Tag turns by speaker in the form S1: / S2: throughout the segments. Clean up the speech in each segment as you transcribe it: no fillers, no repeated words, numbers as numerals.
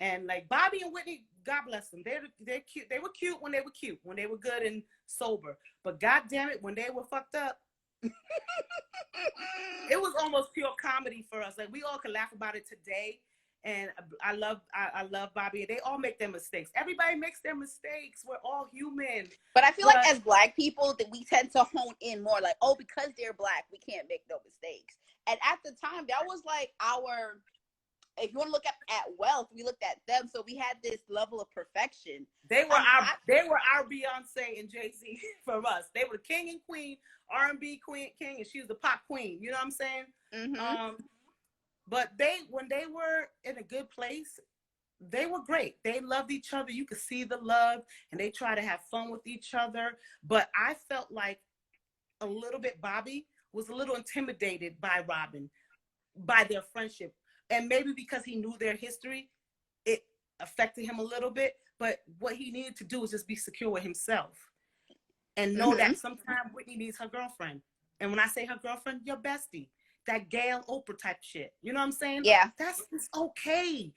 S1: And like Bobby and Whitney, God bless them. They're cute. They were cute when they were cute, when they were good and sober. But God damn it, when they were fucked up, it was almost pure comedy for us. Like we all can laugh about it today. And I love Bobby. They all make their mistakes. Everybody makes their mistakes. We're all human.
S2: But I feel like as Black people that we tend to hone in more like, oh, because they're Black, we can't make no mistakes. And at the time, that was like our, if you want to look at wealth, we looked at them. So we had this level of perfection.
S1: They were our Beyonce and Jay-Z from us. They were the king and queen, R&B king, and she was the pop queen. You know what I'm saying?
S2: Mm-hmm.
S1: But when they were in a good place, they were great. They loved each other. You could see the love, and they try to have fun with each other. But I felt like a little bit Bobby was a little intimidated by Robin, by their friendship. And maybe because he knew their history, it affected him a little bit. But what he needed to do was just be secure with himself and know that sometimes Whitney needs her girlfriend. And when I say her girlfriend, your bestie. That Gail Oprah type shit. You know what I'm saying?
S2: Yeah.
S1: It's okay.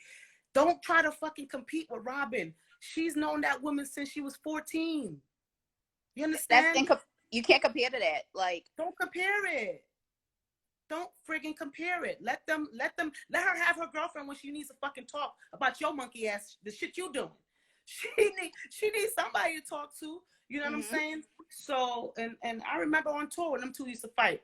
S1: Don't try to fucking compete with Robin. She's known that woman since she was 14. You understand?
S2: You can't compare to that. Like,
S1: don't compare it. Don't friggin' compare it. Let her have her girlfriend when she needs to fucking talk about your monkey ass, the shit you doing. She needs somebody to talk to. You know what I'm saying? So, and I remember on tour when them two used to fight.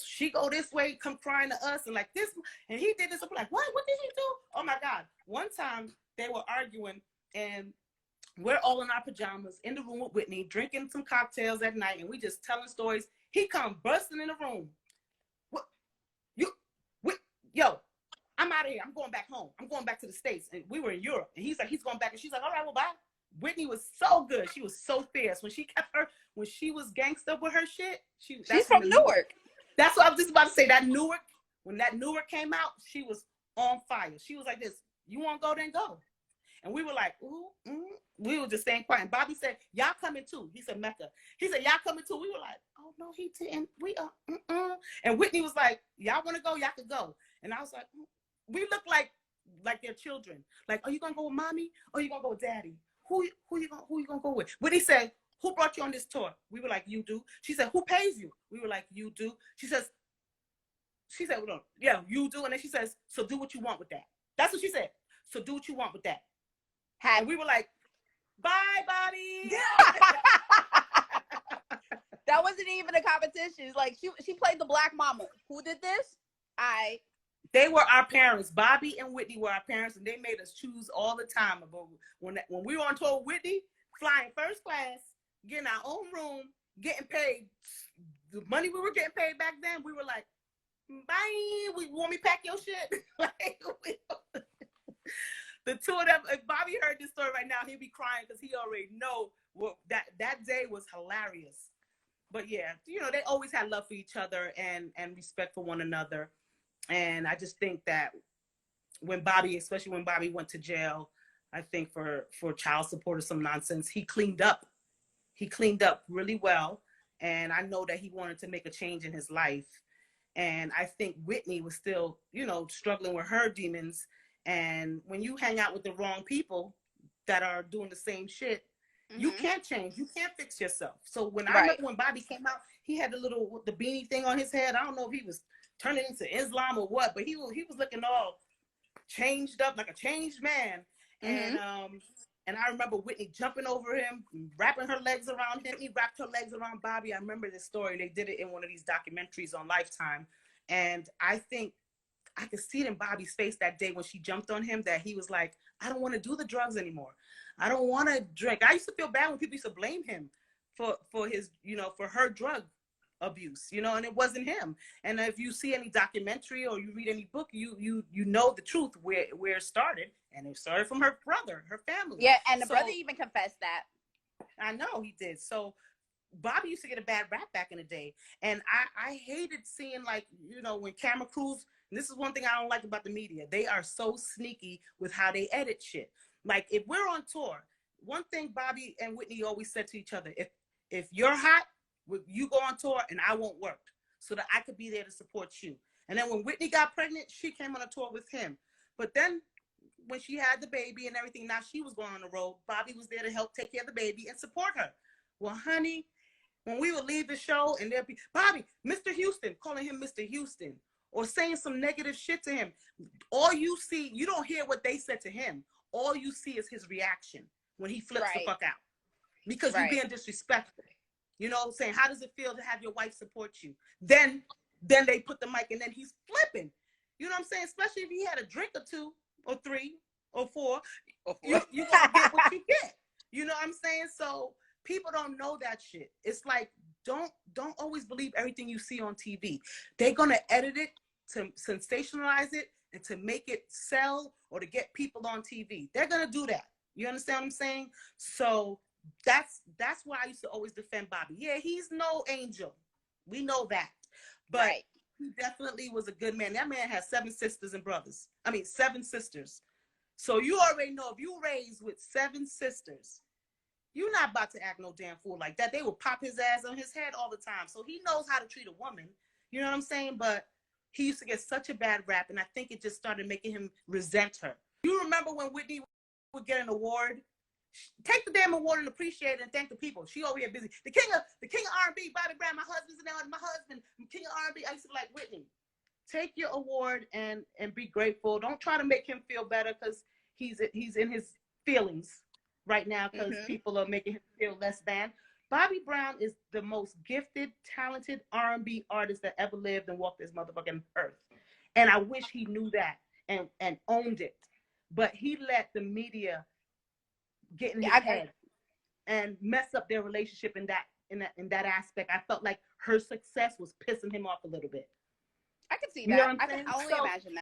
S1: She go this way, come crying to us, and like this, and he did this. I'm like, what did he do? Oh my God. One time they were arguing, and we're all in our pajamas in the room with Whitney, drinking some cocktails at night, and we just telling stories. He come bursting in the room. Yo, I'm out of here. I'm going back home. I'm going back to the States. And we were in Europe, and he's going back, and she's like, all right, well, bye. Whitney was so good. She was so fierce. When she was gangster with her shit, she's
S2: from Newark.
S1: That's what I was just about to say. When that Newark came out, she was on fire. She was like this, you want to go, then go. And we were like, ooh, we were just staying quiet. And Bobby said, y'all coming too. He said, Mecca. He said, y'all coming too. We were like, oh, no, he didn't. We are, And Whitney was like, y'all want to go? Y'all could go. And I was like, we look like their children. Like, are you going to go with mommy? Or are you going to go with daddy? Who you going to go with? Whitney said, who brought you on this tour? We were like, you do. She said, who pays you? We were like, you do. She said, well, no, yeah, you do. And then she says, so do what you want with that. That's what she said. So do what you want with that. And we were like, bye, Bobby.
S2: That wasn't even a competition. Like she played the Black mama. Who did this?
S1: They were our parents. Bobby and Whitney were our parents, and they made us choose all the time. But when we were on tour with Whitney, flying first class, getting our own room, getting paid the money we were getting paid back then, we were like, bye. We want me to pack your shit. Like, the two of them. If Bobby heard this story right now, he'd be crying because he already know that day was hilarious. But yeah, they always had love for each other and respect for one another. And I just think that especially when Bobby went to jail, I think for child support or some nonsense, he cleaned up. He cleaned up really well. And I know that he wanted to make a change in his life. And I think Whitney was still, struggling with her demons. And when you hang out with the wrong people that are doing the same shit, you can't change. You can't fix yourself. So I remember when Bobby came out, he had the beanie thing on his head. I don't know if he was turning into Islam or what, but he was looking all changed up, like a changed man. And I remember Whitney jumping over him, wrapping her legs around him. He wrapped her legs around Bobby. I remember this story. They did it in one of these documentaries on Lifetime. And I think I could see it in Bobby's face that day when she jumped on him, that he was like, I don't want to do the drugs anymore. I don't want to drink. I used to feel bad when people used to blame him for his, for her drug abuse, and it wasn't him. And if you see any documentary or you read any book, you know the truth where it started, and it started from her brother, her family.
S2: Yeah, and the brother even confessed that.
S1: I know he did. So Bobby used to get a bad rap back in the day, and I hated seeing, like, when camera crews. And this is one thing I don't like about the media. They are so sneaky with how they edit shit. Like, if we're on tour, one thing Bobby and Whitney always said to each other: if you're hot, you go on tour and I won't work, so that I could be there to support you. And then when Whitney got pregnant, she came on a tour with him. But then when she had the baby and everything, now she was going on the road. Bobby was there to help take care of the baby and support her. Well, honey, when we would leave the show and there'd be Bobby, Mr. Houston, calling him Mr. Houston or saying some negative shit to him. All you see, you don't hear what they said to him. All you see is his reaction when he flips the fuck out because you're being disrespectful. You know what I'm saying? How does it feel to have your wife support you? Then they put the mic and then he's flipping. You know what I'm saying? Especially if he had a drink or 2 or 3 or 4, you're going to get what you get. You know what I'm saying? So people don't know that shit. It's like, don't always believe everything you see on TV. They're going to edit it to sensationalize it and to make it sell or to get people on TV. They're going to do that. You understand what I'm saying? So that's why I used to always defend Bobby. Yeah, he's no angel. We know that. But he definitely was a good man. That man has 7 sisters and brothers. I mean, 7 sisters. So you already know if you raised with 7 sisters, you're not about to act no damn fool like that. They will pop his ass on his head all the time. So he knows how to treat a woman. You know what I'm saying? But he used to get such a bad rap, and I think it just started making him resent her. You remember when Whitney would get an award? Take the damn award and appreciate it and thank the people. She over here busy. The king of R&B, Bobby Brown, my husband's now my husband, I'm king of R&B. I used to be like, Whitney, take your award and be grateful. Don't try to make him feel better because he's in his feelings right now because people are making him feel less than. Bobby Brown is the most gifted, talented R&B artist that ever lived and walked this motherfucking earth. And I wish he knew that and owned it. But he let the media get in his head and mess up their relationship in that aspect. I felt like her success was pissing him off a little bit.
S2: I can see that. I can only imagine that.